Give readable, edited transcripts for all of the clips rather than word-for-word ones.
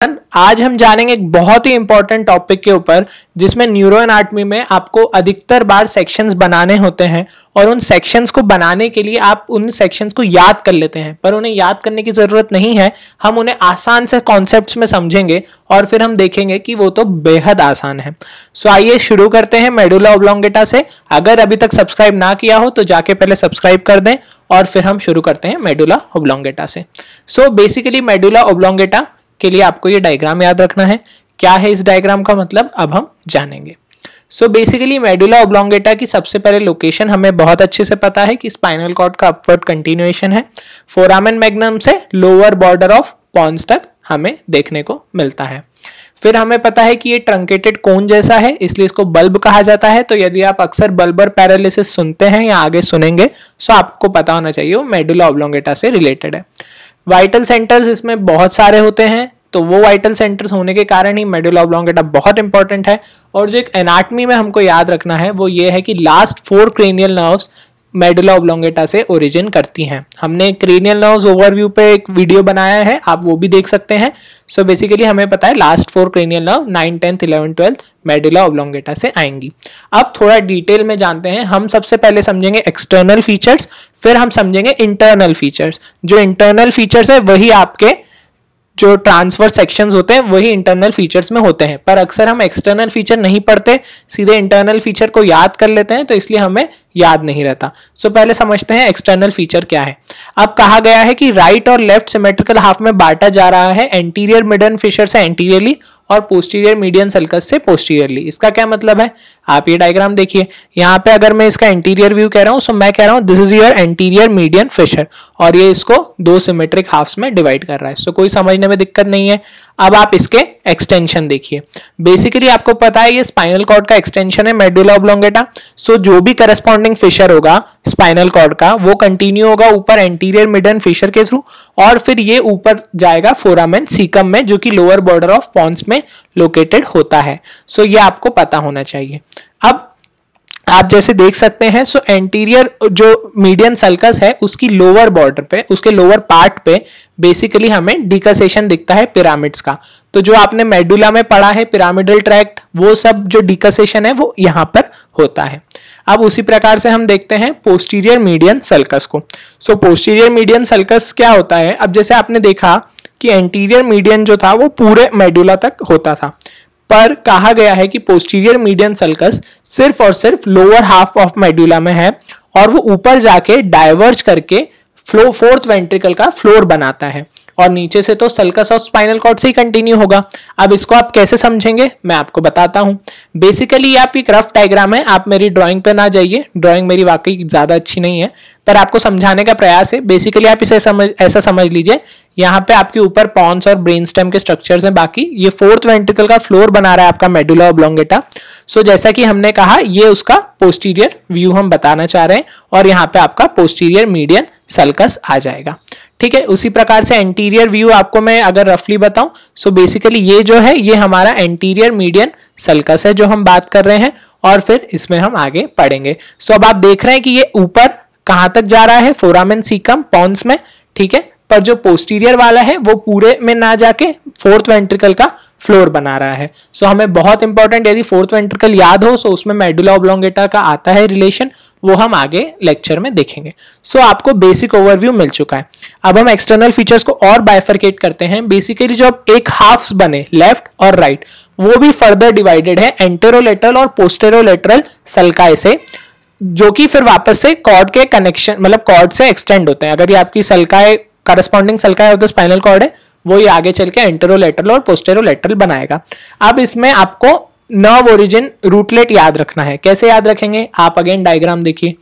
आज हम जानेंगे एक बहुत ही इंपॉर्टेंट टॉपिक के ऊपर जिसमें न्यूरो एनाटॉमी में आपको अधिकतर बार सेक्शंस बनाने होते हैं और उन सेक्शंस को बनाने के लिए आप उन सेक्शंस को याद कर लेते हैं, पर उन्हें याद करने की जरूरत नहीं है। हम उन्हें आसान से कॉन्सेप्ट्स में समझेंगे और फिर हम देखेंगे कि वो तो बेहद आसान है। सो आइए शुरू करते हैं मेडुला ऑब्लोंगेटा से। अगर अभी तक सब्सक्राइब ना किया हो तो जाके पहले सब्सक्राइब कर दें और फिर हम शुरू करते हैं मेडुला ऑब्लोंगेटा से। सो बेसिकली मेडुला ऑब्लोंगेटा के लिए आपको ये डायग्राम याद रखना है। क्या है इस डायग्राम का मतलब अब हम जानेंगे। सो बेसिकली मेडुला ऑब्लोंगेटा की सबसे पहले लोकेशन हमें बहुत अच्छे से पता है कि स्पाइनल कॉर्ड का अपवर्ड कंटिन्यूएशन है। फोरामेन मैग्नम से लोअर बॉर्डर ऑफ पॉन्स तक हमें देखने को मिलता है। फिर हमें पता है कि ये ट्रंकेटेड कोन जैसा है, इसलिए इसको बल्ब कहा जाता है। तो यदि आप अक्सर बल्बर पैरालिसिस सुनते हैं या आगे सुनेंगे तो आपको पता होना चाहिए वो मेडुला ऑब्लोंगेटा से रिलेटेड है। वाइटल सेंटर्स इसमें बहुत सारे होते हैं, तो वो वाइटल सेंटर्स होने के कारण ही मेडुला ऑब्लोंगेटा बहुत इंपॉर्टेंट है। और जो एक एनाटॉमी में हमको याद रखना है वो ये है कि last 4 cranial nerves medulla oblongata से ओरिजिन करती हैं। हमने क्रेनियल नर्व्स ओवरव्यू पे एक वीडियो बनाया है, आप वो भी देख सकते हैं। सो बेसिकली हमें पता है last 4 cranial nerve 9, 10, 11, 12 medulla oblongata से आएंगी। अब थोड़ा डिटेल में जानते हैं। हम सबसे पहले समझेंगे एक्सटर्नल फीचर्स, फिर हम समझेंगे इंटरनल फीचर्स। जो इंटरनल फीचर्स है वही आपके जो ट्रांसफर सेक्शंस होते हैं वही इंटरनल फीचर्स में होते हैं, पर अक्सर हम एक्सटर्नल फीचर नहीं पढ़ते, सीधे इंटरनल फीचर को याद कर लेते हैं, तो इसलिए हमें याद नहीं रहता। सो पहले समझते हैं एक्सटर्नल फीचर क्या है। अब कहा गया है कि राइट और लेफ्ट सिमेट्रिकल हाफ में बांटा जा रहा है, एंटीरियर मिडन फिशर से एंटीरियरली और पोस्टीरियर मीडियन सल्कस से पोस्टीरियरली। इसका क्या मतलब है, आप ये डायग्राम देखिए। यहाँ पे अगर मैं इसका इंटीरियर व्यू कह रहा हूँ, सो मैं कह रहा हूँ this is your anterior median fissure, और ये इसको 2 सिमेट्रिक हाफ्स में डिवाइड कर रहा है। सो कोई समझने में दिक्कत नहीं है। अब आप इसके एक्सटेंशन देखिए। बेसिकली आपको पता है ये स्पाइनल कॉर्ड का एक्सटेंशन है मेडुला ऑब्लोंगेटा। सो जो भी करस्पॉन्डिंग फिशर होगा स्पाइनल कॉर्ड का वो कंटिन्यू होगा ऊपर एंटीरियर मिडन फिशर के थ्रू, और फिर ये ऊपर जाएगा फोरामेन सीकम में, जो कि लोअर बॉर्डर ऑफ पॉन्स में लोकेटेड होता है। सो ये आपको पता होना चाहिए। अब आप जैसे देख सकते हैं, सो एंटीरियर जो मीडियन सल्कस है उसकी लोअर बॉर्डर पे, उसके लोअर पार्ट पे बेसिकली हमें डिकसेशन दिखता है पिरामिड्स का। तो जो आपने मेडुला में पढ़ा है पिरामिडल ट्रैक्ट, वो सब जो डिकसेशन है वो यहां पर होता है। अब उसी प्रकार से हम देखते हैं पोस्टीरियर मीडियन सल्कस को। सो पोस्टीरियर मीडियन सल्कस क्या होता है, अब जैसे आपने देखा कि एंटीरियर मीडियन जो था वो पूरे मेडुला तक होता था, पर कहा गया है कि पोस्टीरियर मीडियन सल्कस सिर्फ और सिर्फ लोअर हाफ ऑफ मेडुला में है, और वो ऊपर जाके डाइवर्ज करके फोर्थ वेंट्रिकल का फ्लोर बनाता है, और नीचे से तो सल्कस ऑफ स्पाइनल कॉर्ड से ही कंटिन्यू होगा। अब इसको आप कैसे समझेंगे मैं आपको बताता हूं। बेसिकली आप एक रफ डायग्राम है, आप मेरी ड्राइंग पे ना जाइए, ड्राइंग मेरी वाकई ज्यादा अच्छी नहीं है, पर आपको समझाने का प्रयास है। बेसिकली आप इसे ऐसा समझ लीजिए, यहाँ पे आपके ऊपर पॉन्स और ब्रेन स्टेम के स्ट्रक्चर्स हैं, बाकी ये फोर्थ वेंट्रिकल का फ्लोर बना रहा है आपका मेडुला ऑब्लोंगेटा। सो जैसा कि हमने कहा ये उसका पोस्टीरियर व्यू हम बताना चाह रहे हैं, और यहाँ पे आपका पोस्टीरियर मीडियन सल्कस आ जाएगा। ठीक है, उसी प्रकार से एंटीरियर व्यू आपको मैं अगर रफली बताऊं, सो बेसिकली ये जो है ये हमारा एंटीरियर मीडियन सल्कस है जो हम बात कर रहे हैं, और फिर इसमें हम आगे पढ़ेंगे। सो अब आप देख रहे हैं कि ये ऊपर कहां तक जा रहा है, फोरामेन सीकम पॉन्स में, ठीक है, पर जो पोस्टीरियर वाला है वो पूरे में ना जाके फोर्थ वेंट्रिकल का फ्लोर बना रहा है। सो हमें बहुत इंपॉर्टेंट, यदि फोर्थ वेंट्रिकल याद हो सो उसमें मेडुला ऑब्लोंगेटा का आता है रिलेशन, वो हम आगे लेक्चर में देखेंगे। सो आपको बेसिक ओवरव्यू मिल चुका है। अब हम एक्सटर्नल फीचर्स को और बाइफरकेट करते हैं। बेसिकली जो अब एक हाफ्स बने लेफ्ट और राइट, वो भी फर्दर डिवाइडेड है एंटेरोलेटरल और पोस्टेरोलेटरल सल्काई से, जो कि फिर वापस से कॉर्ड के कनेक्शन मतलब कॉर्ड से एक्सटेंड होते हैं। अगर ये आपकी sulci corresponding sulci of the spinal cord है, वो ही आगे चल के एंटेरोलेटरल और पोस्टेरोलेटरल बनाएगा। अब इसमें आपको नर्व ओरिजिन रूटलेट याद रखना है। कैसे याद रखेंगे, आप अगेन डायग्राम देखिए।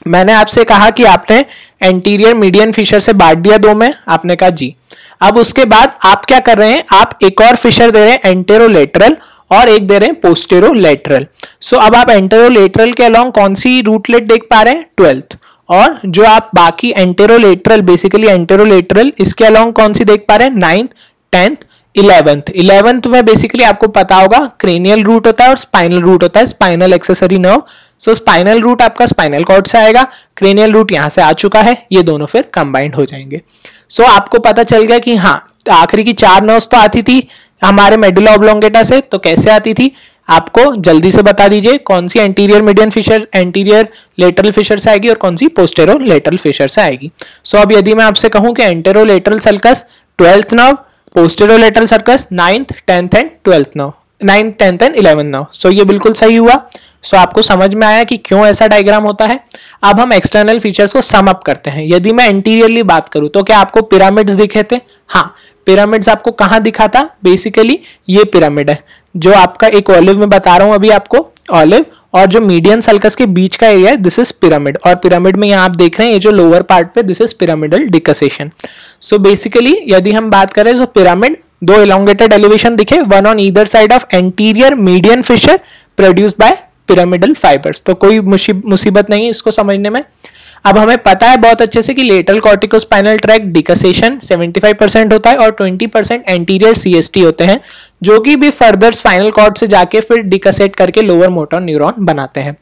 मैंने आपसे कहा कि आपने एंटीरियर मीडियन फिशर से बांट दिया 2 में, आपने कहा जी। अब उसके बाद आप क्या कर रहे हैं, आप एक और फिशर दे रहे हैं एंटेरोलेटरल और एक दे रहे हैं पोस्टेरोलेटरल। सो अब आप एंटेरोलेटरल के अलोंग कौन सी रूटलेट देख पा रहे हैं, 12th, और जो आप बाकी एंटेरोलेटरल बेसिकली एंटेरोलेटरल इसके अलोंग कौन सी देख पा रहे हैं, 9th, 10th, 11th में बेसिकली आपको पता होगा क्रेनियल रूट होता है और स्पाइनल रूट होता है, स्पाइनल एक्सेसरी नर्व। सो स्पाइनल रूट आपका स्पाइनल कॉर्ड से आएगा, क्रेनियल रूट यहां से आ चुका है, ये दोनों फिर कंबाइंड हो जाएंगे। सो आपको पता चल गया कि हाँ आखिरी की 4 नर्व्स तो आती थी हमारे मेडुला ऑब्लोंगेटा से, तो कैसे आती थी आपको जल्दी से बता दीजिए, कौन सी anterior median fissure, anterior lateral fissure से आएगी और कौन सी पोस्टेरो लेटरल फिशर से आएगी। सो अब यदि मैं आपसे कहूं कि anterolateral sulcus 12th nerve, posterolateral sulcus 9th, 10th and 12th nerve, 9th, 10th and 11th nerve. So ये बिल्कुल सही हुआ। सो आपको समझ में आया कि क्यों ऐसा डायग्राम होता है। अब हम एक्सटर्नल फीचर्स को सम अप करते हैं। यदि मैं इंटीरियरली बात करूं तो क्या आपको पिरामिड्स दिखे थे? हाँ, पिरामिड्स आपको कहां दिखा था? बेसिकली ये पिरामिड है जो आपका एक ऑलिव में बता रहा हूं अभी आपको, ऑलिव और जो मीडियन सल्कस के बीच का एरिया है दिस इज पिरामिड, और पिरामिड में यहाँ आप देख रहे हैं ये जो लोअर पार्ट पे this is pyramidal decussation. So basically यदि हम बात करें तो पिरामिड दो एलोंगेटेड एलिवेशन दिखे, one on either side of anterior median fissure produced by pyramidal fibres. तो कोई मुसीबत नहीं है इसको समझने में। अब हमें पता है बहुत अच्छे से कि लेटरल कॉर्टिकोस्पाइनल ट्रैक्ट डिकसेशन 75% होता है और 20% एंटीरियर सीएसटी होते हैं, जो कि भी फर्दर स्पाइनल कॉर्ड से जाके फिर डिकसेट करके लोअर मोटर न्यूरॉन बनाते हैं।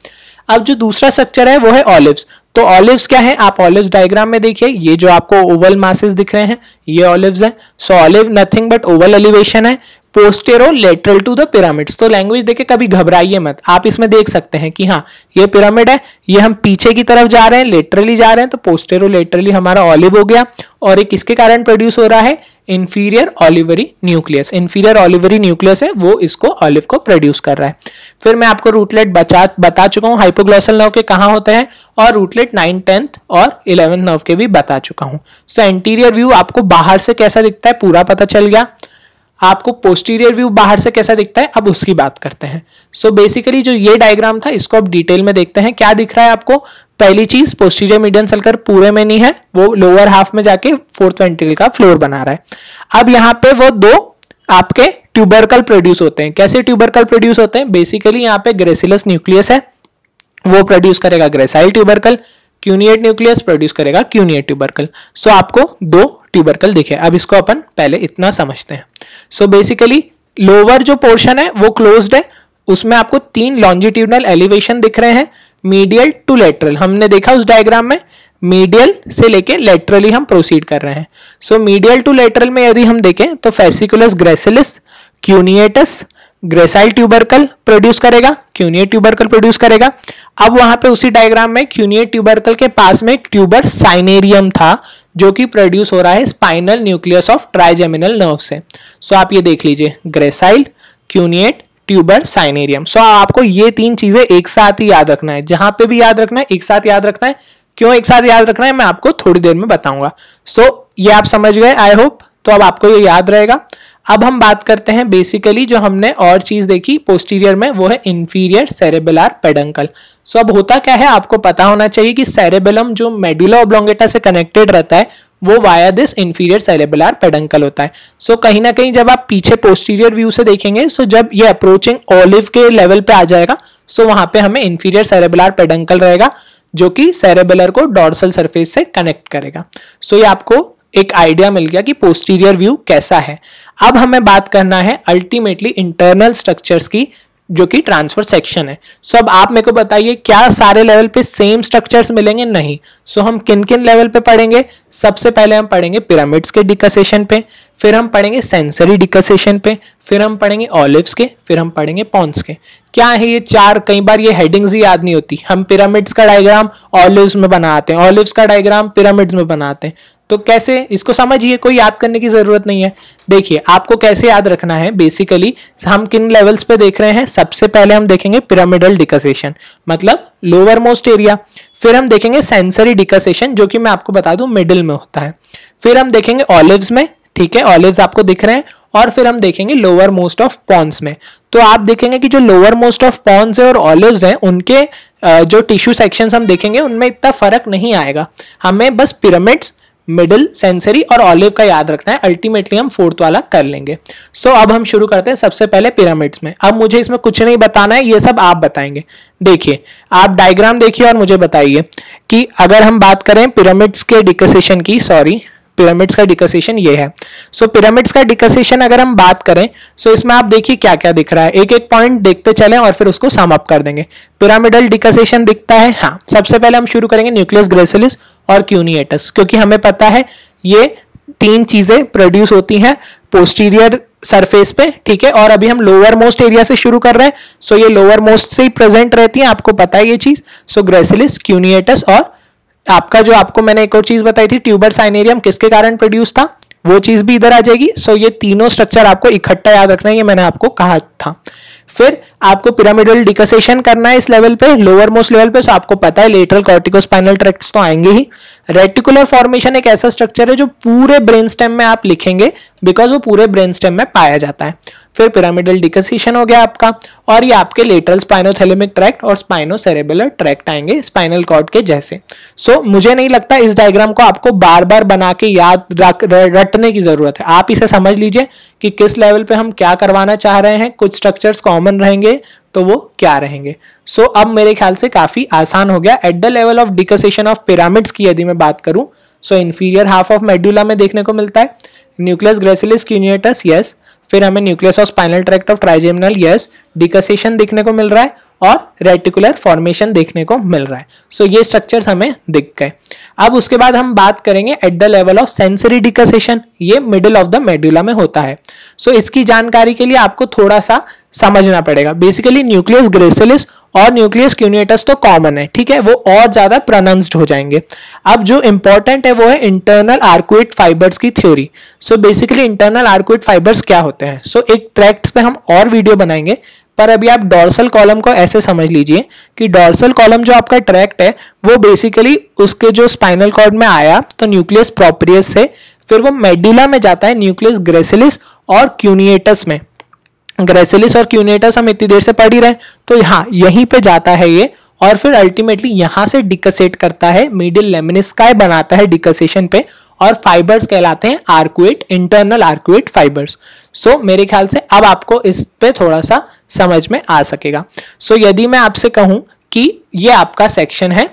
अब जो दूसरा स्ट्रक्चर है वो है ऑलिव्स। तो ऑलिव्स क्या है, आप ऑलिव्स डायग्राम में देखिए, ये जो आपको ओवल मासेस दिख रहे हैं ये ऑलिव्स हैं। So olive nothing but oval elevation है, posterolateral to the pyramids. तो लैंग्वेज देखे कभी घबराइए मत, आप इसमें देख सकते हैं कि हाँ ये पिरामिड है, ये हम पीछे की तरफ जा रहे हैं, लेटरली जा रहे हैं, तो पोस्टेरो लेटरली हमारा ऑलिव हो गया। और ये किसके कारण प्रोड्यूस हो रहा है? Inferior olivary nucleus. Inferior olivary nucleus है वो इसको ऑलिव को प्रोड्यूस कर रहा है। फिर मैं आपको रूटलेट बता चुका हूँ हाइपोग्लॉसल नर्व के कहाँ होते हैं, और रूटलेट 9th, 10th और 11th नर्व के भी बता चुका हूँ। सो एंटीरियर व्यू आपको बाहर से कैसा दिखता है पूरा पता चल गया। आपको पोस्टीरियर व्यू बाहर से कैसा दिखता है अब उसकी बात करते हैं। सो बेसिकली जो ये डायग्राम था इसको अब डिटेल में देखते हैं। क्या दिख रहा है आपको? पहली चीज पोस्टीरियर मीडियन सल्कर पूरे में नहीं है, वो लोअर हाफ में जाके 4th वेंट्रिकल का फ्लोर बना रहा है। अब यहाँ पे वो दो आपके ट्यूबरकल प्रोड्यूस होते हैं। कैसे ट्यूबरकल प्रोड्यूस होते हैं? बेसिकली यहाँ पे ग्रेसिलस न्यूक्लियस है, वो प्रोड्यूस करेगा gracile tubercle, cuneate nucleus produce करेगा क्यूनिएट ट्यूबरकल। सो आपको दो ट्यूबरकल दिखे। अब इसको अपन पहले इतना समझते हैं। सो बेसिकली लोअर जो पोर्शन है वो क्लोज्ड है, उसमें आपको 3 लॉन्जिट्यूडनल एलिवेशन दिख रहे हैं, मीडियल टू लेटरल। हमने देखा उस डायग्राम में मीडियल से लेके लेटरली हम प्रोसीड कर रहे हैं। सो मीडियल टू लेटरल में यदि हम देखें तो fasciculus gracilis, cuneatus, gracile tubercle produce करेगा, क्यूनिएट ट्यूबरकल प्रोड्यूस करेगा। अब वहां पे उसी डायग्राम में क्यूनिएट ट्यूबरकल के पास में ट्यूबर साइनेरियम था जो कि प्रोड्यूस हो रहा है spinal nucleus of trigeminal nerve से। सो आप ये देख लीजिए ग्रेसाइल, क्यूनिएट, ट्यूबर, साइनेरियम। सो आपको ये 3 चीजें एक साथ ही याद रखना है, जहां पे भी याद रखना है एक साथ याद रखना है। क्यों एक साथ याद रखना है मैं आपको थोड़ी देर में बताऊंगा। सो ये आप समझ गए आई होप, तो अब आपको ये याद रहेगा। अब हम बात करते हैं बेसिकली जो हमने और चीज देखी पोस्टीरियर में, वो है इंफीरियर सेरेबेलर पेडंकल। सो अब होता क्या है आपको पता होना चाहिए कि सेरेबेलम जो मेडुला ऑब्लोंगेटा से कनेक्टेड रहता है वो via this inferior cerebellar peduncle होता है। सो कहीं ना कहीं जब आप पीछे पोस्टीरियर व्यू से देखेंगे, सो जब ये अप्रोचिंग ऑलिव के लेवल पे आ जाएगा, सो वहां पे हमें इंफीरियर सेरेबेलर पेडंकल रहेगा जो कि सेरेबेलर को डॉर्सल सरफेस से कनेक्ट करेगा। सो ये आपको एक आइडिया मिल गया कि पोस्टीरियर व्यू कैसा है। अब हमें बात करना है अल्टीमेटली इंटरनल स्ट्रक्चर्स की, जो कि ट्रांसफर सेक्शन है। सो अब आप मेरे को बताइए क्या सारे लेवल पे सेम स्ट्रक्चर्स मिलेंगे? नहीं। सो हम किन किन लेवल पे पढ़ेंगे? सबसे पहले हम पढ़ेंगे पिरामिड्स के डिकसेशन पे, फिर हम पढ़ेंगे सेंसरी डिकसेशन पे, फिर हम पढ़ेंगे ऑलिव्स के, फिर हम पढ़ेंगे पॉन्स के। क्या है ये 4? कई बार ये हेडिंग्स ही याद नहीं होती। हम पिरामिड्स का डायग्राम ऑलिव्स में बनाते हैं, ऑलिव्स का डायग्राम पिरामिड्स में बनाते हैं, तो कैसे इसको समझिए, कोई याद करने की जरूरत नहीं है। देखिए आपको कैसे याद रखना है, बेसिकली हम किन लेवल्स पे देख रहे हैं। सबसे पहले हम देखेंगे पिरामिडल डिकसेशन मतलब लोअर मोस्ट एरिया, फिर हम देखेंगे सेंसरी डिकसेशन जो कि मैं आपको बता दूं मिडिल में होता है, फिर हम देखेंगे ऑलिव्स में, ठीक है ऑलिव्स आपको दिख रहे हैं, और फिर हम देखेंगे लोअर मोस्ट ऑफ पॉन्स में। तो आप देखेंगे कि जो लोअर मोस्ट ऑफ पॉन्स है और ऑलिव्स हैं उनके जो टिश्यू सेक्शंस हम देखेंगे उनमें इतना फर्क नहीं आएगा। हमें बस पिरामिड्स, मिडिल, सेंसरी और ऑलिव का याद रखना है। अल्टीमेटली हम 4th वाला कर लेंगे। सो अब हम शुरू करते हैं सबसे पहले पिरामिड्स में। अब मुझे इसमें कुछ नहीं बताना है, ये सब आप बताएंगे। देखिए आप डायग्राम देखिए और मुझे बताइए कि अगर हम बात करें पिरामिड्स के डिकसेशन की, पिरामिड्स का डिकसेशन ये है। सो पिरामिड्स का डिकसेशन अगर हम बात करें, सो इसमें आप देखिए क्या क्या दिख रहा है, एक एक पॉइंट देखते चलें और फिर उसको सम अप कर देंगे। पिरामिडल डिकसेशन दिखता है, हाँ। सबसे पहले हम शुरू करेंगे न्यूक्लियस ग्रेसिलिस और क्यूनिएटस, क्योंकि हमें पता है ये तीन चीजें प्रोड्यूस होती हैं पोस्टीरियर सरफेस पे, ठीक है। और अभी हम लोअर मोस्ट एरिया से शुरू कर रहे हैं, सो ये लोअर मोस्ट से ही प्रेजेंट रहती है, आपको पता है ये चीज। सो ग्रेसिलिस, क्यूनिएटस और आपका जो आपको मैंने एक और चीज बताई थी ट्यूबर साइनेरियम किसके कारण प्रोड्यूस था, वो चीज भी इधर आ जाएगी। सो ये तीनों स्ट्रक्चर आपको इकट्ठा याद रखना है, ये मैंने आपको कहा था। फिर आपको पिरामिडल डिकसेशन करना है इस लेवल पे, लोअर मोस्ट लेवल पे। सो आपको पता है लेटरल कॉर्टिकोस्पाइनल ट्रैक्ट्स तो आएंगे ही। रेटिकुलर फॉर्मेशन एक ऐसा स्ट्रक्चर है जो पूरे ब्रेन स्टेम में आप लिखेंगे, बिकॉज वो पूरे ब्रेन स्टेम में पाया जाता है। फिर पिरामिडल डिकसेशन हो गया आपका, और ये आपके लेटरल स्पाइनोथैलेमिक ट्रैक्ट और स्पाइनोसेरेबुलर ट्रैक्ट आएंगे स्पाइनल कॉर्ड के जैसे। सो मुझे नहीं लगता इस डायग्राम को आपको बार बार बना के याद रटने की जरूरत है। आप इसे समझ लीजिए कि किस लेवल पे हम क्या करवाना चाह रहे हैं, कुछ स्ट्रक्चर्स कॉमन रहेंगे तो वो क्या रहेंगे। सो अब मेरे ख्याल से काफी आसान हो गया। Eight the level of डिकसेशन of pyramids की यदि मैं बात करूं, सो इंफीरियर हाफ ऑफ मेडुला में देखने को मिलता है न्यूक्लियस ग्रेसिलिस क्यूनिएटस, यस। फिर हमें nucleus of spinal tract of trigeminal, yes. डिकसेशन देखने को मिल रहा है और रेटिकुलर फॉर्मेशन देखने को मिल रहा है। सो ये स्ट्रक्चर्स हमें दिख गए। अब उसके बाद हम बात करेंगे eight the level of sensory डिकसेशन, ये मिडिल ऑफ द मेडुला में होता है। सो इसकी जानकारी के लिए आपको थोड़ा सा समझना पड़ेगा। बेसिकली न्यूक्लियस ग्रेसिलिस और न्यूक्लियस क्यूनिएटस तो कॉमन है, ठीक है, वो और ज्यादा प्रोनाउंस्ड हो जाएंगे। अब जो इंपॉर्टेंट है वो है इंटरनल आर्कुएट फाइबर्स की theory. So basically internal arcuate fibres क्या होते हैं, सो एक ट्रैक्ट्स पे हम और वीडियो बनाएंगे, पर अभी आप डॉर्सल कॉलम को ऐसे समझ लीजिए कि डॉर्सल कॉलम जो आपका ट्रैक्ट है वो बेसिकली उसके जो स्पाइनल कॉर्ड में आया तो न्यूक्लियस प्रोप्रियस से, फिर वो मेडुला में जाता है न्यूक्लियस ग्रेसिलिस और क्यूनिएटस में। ग्रेसिलिस और क्यूनिएटस हम इतनी देर से पढ़ ही रहे, तो यहाँ यहीं पे जाता है ये, और फिर अल्टीमेटली यहां से डिकसेट करता है, मीडियल लेमिनिस्काई बनाता है डिकसेशन पे, और फाइबर्स कहलाते हैं आर्कुएट, इंटरनल आर्कुएट फाइबर्स। सो मेरे ख्याल से अब आपको इस पे थोड़ा सा समझ में आ सकेगा। सो यदि मैं आपसे कहूं कि ये आपका सेक्शन है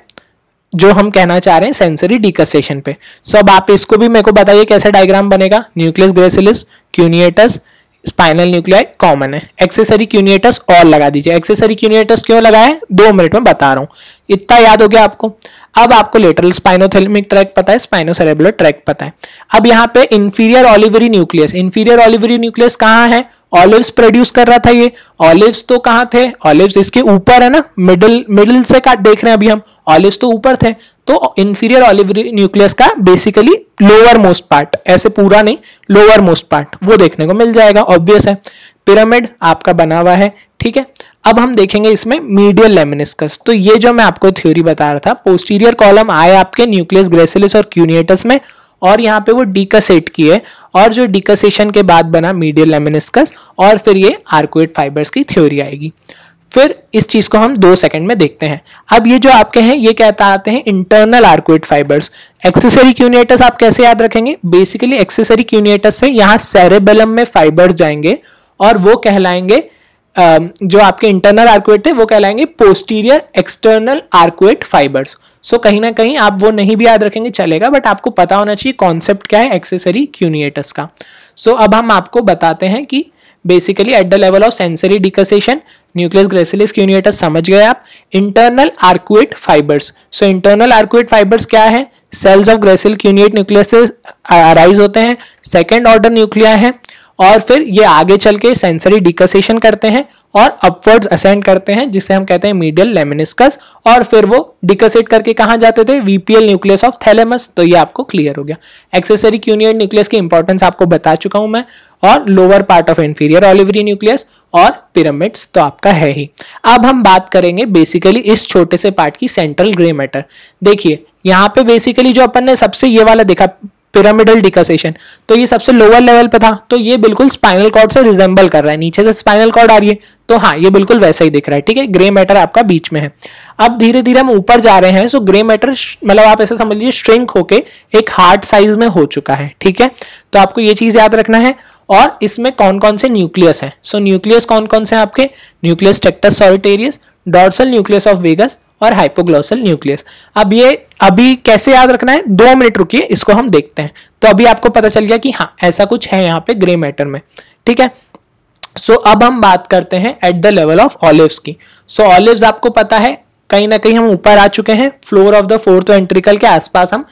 जो हम कहना चाह रहे हैं सेंसरी डिकसेशन पे, सो अब आप इसको भी मेरे को बताइए कैसे डायग्राम बनेगा। Nucleus gracilis, cuneatus, spinal nuclei common है, एक्सेसरी क्यूनिएटस और लगा दीजिए। एक्सेसरी क्यूनिएटस क्यों लगाया है 2 मिनट में बता रहा हूं, इतना याद हो गया आपको। अब आपको लेटरल स्पाइनोथैलेमिक ट्रैक्ट पता है, स्पाइनोसेरेबुलर ट्रैक्ट पता है। अब यहाँ पे inferior olivary nucleus, inferior olivary nucleus कहाँ है, ऑलिव्स प्रोड्यूस कर रहा था ये। ऑलिव्स तो कहाँ थे, ऑलिव्स इसके ऊपर है ना, मिडिल से काट देख रहे हैं अभी हम, ऑलिव्स तो ऊपर थे। तो इंफीरियर ऑलिवरी न्यूक्लियस का बेसिकली लोअर मोस्ट पार्ट, ऐसे पूरा नहीं, लोअर मोस्ट पार्ट वो देखने को मिल जाएगा, ऑब्वियस है। पिरामिड आपका बना हुआ है, ठीक है। अब हम देखेंगे इसमें मीडियल लेमिनिस्कस। तो ये जो मैं आपको थ्योरी बता रहा था, पोस्टीरियर कॉलम आए आपके न्यूक्लियस ग्रेसिलिस और क्यूनिएटस में, और यहाँ पे वो डिकसेट किए, और जो डिकसेशन के बाद बना मीडियल लेमिनिस्कस, और फिर ये आर्कुएट फाइबर्स की थ्योरी आएगी। फिर इस चीज को हम 2 सेकंड में देखते हैं। अब ये जो आपके हैं ये कहता आते हैं इंटरनल आर्कुएट फाइबर्स। एक्सेसरी क्यूनिएटस आप कैसे याद रखेंगे, बेसिकली एक्सेसरी क्यूनिएटस से यहाँ सेरेबेलम में फाइबर्स जाएंगे, और वो कहलाएंगे जो आपके इंटरनल आर्कुएट थे वो कहलाएंगे पोस्टीरियर एक्सटर्नल आर्कुएट फाइबर्स। सो कहीं ना कहीं आप वो नहीं भी याद रखेंगे चलेगा, बट आपको पता होना चाहिए कॉन्सेप्ट क्या है एक्सेसरी क्यूनिएटस का। सो अब हम आपको बताते हैं कि basically at the level of sensory decussation, nucleus gracilis cuneatus समझ गए आप। Internal arcuate fibres, so internal arcuate fibres क्या है, cells of gracile cuneate nucleus से अराइज होते हैं, सेकेंड ऑर्डर न्यूक्लिया है, और फिर ये आगे चल के सेंसरी डिकसेशन करते हैं और अपवर्ड्स असेंड करते हैं, जिसे हम कहते हैं मीडियल लेमिनिस्कस, और फिर वो डिकसेट करके कहां जाते थे, वीपीएल न्यूक्लियस ऑफ थैलेमस। तो ये आपको क्लियर हो गया। एक्सेसरी क्यूनिएट न्यूक्लियस की इंपॉर्टेंस आपको बता चुका हूं मैं, और lower part of inferior olivary nucleus और पिरामिड्स तो आपका है ही। अब हम बात करेंगे बेसिकली इस छोटे से पार्ट की, सेंट्रल ग्रे मैटर। देखिए यहाँ पे बेसिकली जो अपन ने सबसे ये वाला देखा पिरामिडल डिकसेशन, तो ये सबसे लोअर लेवल पे था, तो ये बिल्कुल स्पाइनल कॉर्ड से रिजेंबल कर रहा है, नीचे से स्पाइनल कॉर्ड आ रही है, तो हाँ ये बिल्कुल वैसा ही दिख रहा है, ठीक है। ग्रे मैटर आपका बीच में है। अब धीरे धीरे हम ऊपर जा रहे हैं, सो ग्रे मैटर मतलब आप ऐसे समझ लीजिए श्रिंक होके एक हार्ट साइज में हो चुका है, ठीक है। तो आपको ये चीज याद रखना है। और इसमें कौन कौन से न्यूक्लियस हैं, सो न्यूक्लियस कौन कौन से आपके, nucleus tractus solitarius, dorsal nucleus of vagus और हाइपोग्लॉसल न्यूक्लियस। अब ये अभी कैसे याद रखना है, 2 मिनट रुकिए, इसको हम देखते हैं। तो अभी आपको पता चल गया कि हाँ ऐसा कुछ है यहाँ पे ग्रे मैटर में, ठीक है। सो अब हम बात करते हैं eight the level of olives की। सो ऑलिव्स आपको पता है कहीं ना कहीं हम ऊपर आ चुके हैं, floor of the 4th ventricle के आसपास हम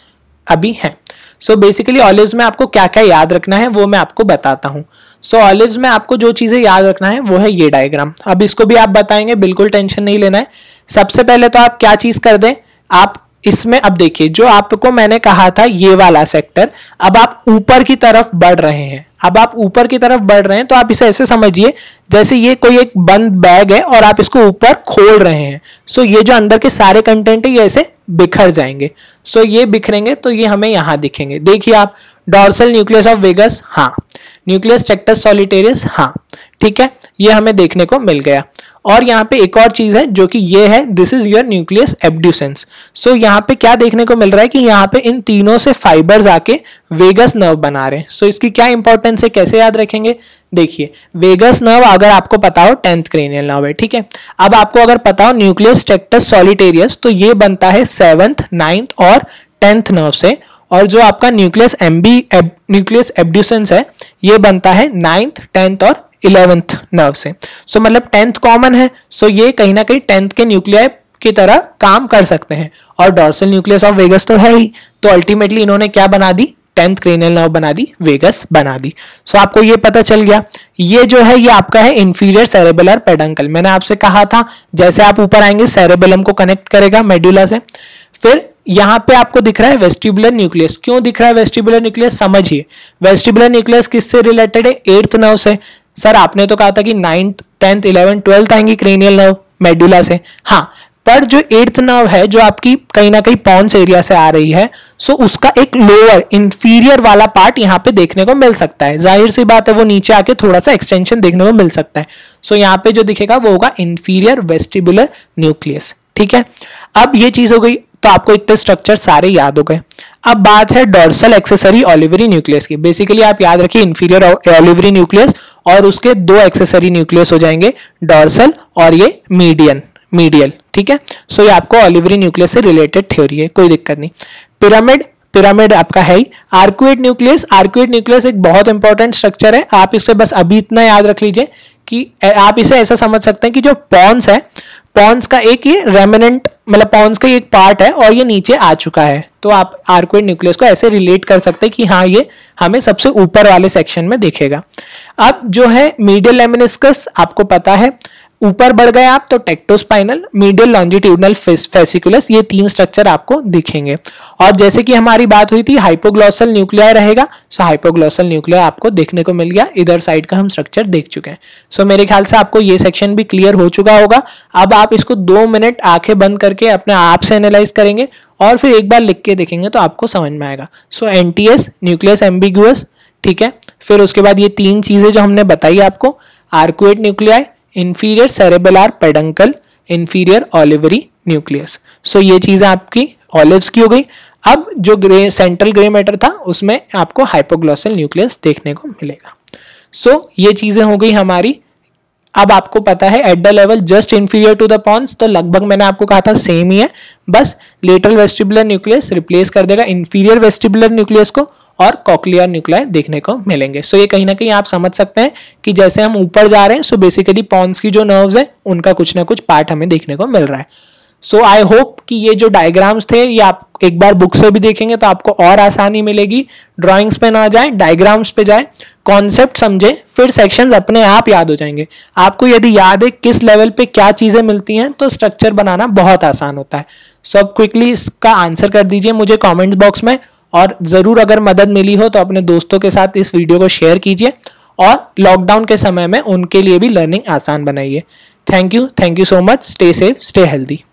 अभी हैं। सो बेसिकली ऑलिव्स में आपको क्या क्या याद रखना है वो मैं आपको बताता हूँ। सो ऑलिव्स में आपको जो चीजें याद रखना है वो है ये डायग्राम। अब इसको भी आप बताएंगे, बिल्कुल टेंशन नहीं लेना है। सबसे पहले तो आप क्या चीज कर दें, आप इसमें अब देखिए जो आपको मैंने कहा था ये वाला सेक्टर, अब आप ऊपर की तरफ बढ़ रहे हैं। अब आप ऊपर की तरफ बढ़ रहे हैं तो आप इसे ऐसे समझिए जैसे ये कोई एक बंद बैग है और आप इसको ऊपर खोल रहे हैं। सो ये जो अंदर के सारे कंटेंट है ये ऐसे बिखर जाएंगे। सो ये बिखरेंगे तो ये हमें यहां दिखेंगे। देखिए आप, डॉर्सल न्यूक्लियस ऑफ वेगस, हाँ। न्यूक्लियस टेक्टस सॉलिटेरियस, हाँ, ठीक है, ये हमें देखने को मिल गया। और यहाँ पे एक और चीज है जो कि ये है, this is your nucleus abducens. सो यहाँ पे क्या देखने को मिल रहा है कि यहाँ पे इन तीनों से फाइबर्स आके वेगस नर्व बना रहे हैं। सो इसकी क्या इंपॉर्टेंस है, कैसे याद रखेंगे, देखिए वेगस नर्व अगर आपको पता हो 10th क्रेनियल नर्व है, ठीक है। अब आपको अगर पता हो न्यूक्लियस टेक्टस सॉलिटेरियस तो ये बनता है 7th, 9th और 10th नर्व से, और जो आपका न्यूक्लियस न्यूक्लियस एब्ड्यूसेंस है ये बनता है 9th, 10th और 11th नर्व से। सो मतलब 10th कॉमन है, सो ये कहीं ना कहीं 10th के न्यूक्लियाई की तरह काम कर सकते हैं। और डॉर्सल न्यूक्लियस ऑफ वेगस तो है ही, तो अल्टीमेटली इन्होंने क्या बना दी, 10th क्रेनियल नर्व बना दी, वेगस बना दी। सो आपको ये पता चल गया। ये जो है ये आपका है इंफीरियर सेरेबेलर पेडंकल। मैंने आपसे कहा था जैसे आप ऊपर आएंगे सेरेबेलम को कनेक्ट करेगा मेडुला से। फिर यहां पे आपको दिख रहा है वेस्टिबुलर न्यूक्लियस। क्यों दिख रहा है वेस्टिबुलर न्यूक्लियस, समझिए। वेस्टिबुलर न्यूक्लियस किससे रिलेटेड है, 8th नर्व से। सर आपने तो कहा था कि 9th, 10th, 11th, 12th आएंगी क्रेनियल नर्व मेडुला से, हाँ। पर जो 8th नर्व है जो आपकी कहीं ना कहीं पॉन्स एरिया से आ रही है, सो उसका एक लोअर इंफीरियर वाला पार्ट यहाँ पे देखने को मिल सकता है। जाहिर सी बात है वो नीचे आके थोड़ा सा एक्सटेंशन देखने को मिल सकता है। सो यहाँ पे जो दिखेगा वो होगा इंफीरियर वेस्टिबुलर न्यूक्लियस, ठीक है। अब ये चीज हो गई, तो आपको इतने स्ट्रक्चर सारे याद हो गए। अब बात है डॉर्सल एक्सेसरी ऑलिवरी न्यूक्लियस की। बेसिकली आप याद रखिए इंफीरियर ऑलिवरी न्यूक्लियस और उसके दो एक्सेसरी न्यूक्लियस हो जाएंगे, डॉर्सल और ये मीडियल, ठीक है। सो ये आपको ऑलिवरी न्यूक्लियस से रिलेटेड थ्योरी है, कोई दिक्कत नहीं। पिरामिड आपका है ही। आर्कुएट न्यूक्लियस एक बहुत इंपॉर्टेंट स्ट्रक्चर है। आप इससे बस अभी इतना याद रख लीजिए कि आप इसे ऐसा समझ सकते हैं कि जो पॉन्स है, पॉन्स का एक ये रेमिनेंट मतलब पॉन्स का एक पार्ट है और ये नीचे आ चुका है। तो आप आर्कुएट न्यूक्लियस को ऐसे रिलेट कर सकते हैं कि हाँ ये हमें सबसे ऊपर वाले सेक्शन में दिखेगा। अब जो है मीडियल लेमिनिस्कस, आपको पता है ऊपर बढ़ गए आप तो टेक्टोस्पाइनल, मीडियल लॉन्जिट्यूडनल फेसिकुलस, ये तीन स्ट्रक्चर आपको दिखेंगे। और जैसे कि हमारी बात हुई थी हाइपोग्लॉसल न्यूक्लियाई रहेगा, सो हाइपोग्लॉसल न्यूक्लियाई आपको देखने को मिल गया। इधर साइड का हम स्ट्रक्चर देख चुके हैं। सो मेरे ख्याल से आपको ये सेक्शन भी क्लियर हो चुका होगा। अब आप इसको 2 मिनट आंखें बंद करके अपने आप से एनालाइज करेंगे और फिर एक बार लिख के देखेंगे तो आपको समझ में आएगा। सो एनटीएस न्यूक्लियस एम्बिगुअस, ठीक है। फिर उसके बाद ये तीन चीजें जो हमने बताई आपको, arcuate nuclei, inferior cerebellar peduncle, inferior olivary nucleus. So ये चीजें आपकी ऑलिव्स की हो गई। अब जो सेंट्रल ग्रे मैटर था उसमें आपको हाइपोग्लॉसल न्यूक्लियस देखने को मिलेगा। सो ये चीजें हो गई हमारी। अब आपको पता है at the level just inferior to the pons, तो लगभग मैंने आपको कहा था सेम ही है, बस लेटरल वेस्टिबुलर न्यूक्लियस रिप्लेस कर देगा इंफीरियर वेस्टिबुलर न्यूक्लियस को और कॉक्लियर न्यूक्लियाई देखने को मिलेंगे। सो ये कहीं ना कहीं आप समझ सकते हैं कि जैसे हम ऊपर जा रहे हैं, सो बेसिकली पॉन्स की जो नर्व्स है उनका कुछ ना कुछ पार्ट हमें देखने को मिल रहा है। सो आई होप कि ये जो डायग्राम्स थे ये आप एक बार बुक से भी देखेंगे तो आपको और आसानी मिलेगी। ड्राइंग्स पे ना जाए, डायग्राम्स पे जाए, कॉन्सेप्ट समझे, फिर सेक्शंस अपने आप याद हो जाएंगे। आपको यदि याद है किस लेवल पे क्या चीजें मिलती हैं तो स्ट्रक्चर बनाना बहुत आसान होता है। सो अब क्विकली इसका आंसर कर दीजिए मुझे कमेंट्स बॉक्स में, और जरूर अगर मदद मिली हो तो अपने दोस्तों के साथ इस वीडियो को शेयर कीजिए और लॉकडाउन के समय में उनके लिए भी लर्निंग आसान बनाइए। Thank you so much. Stay safe, stay healthy.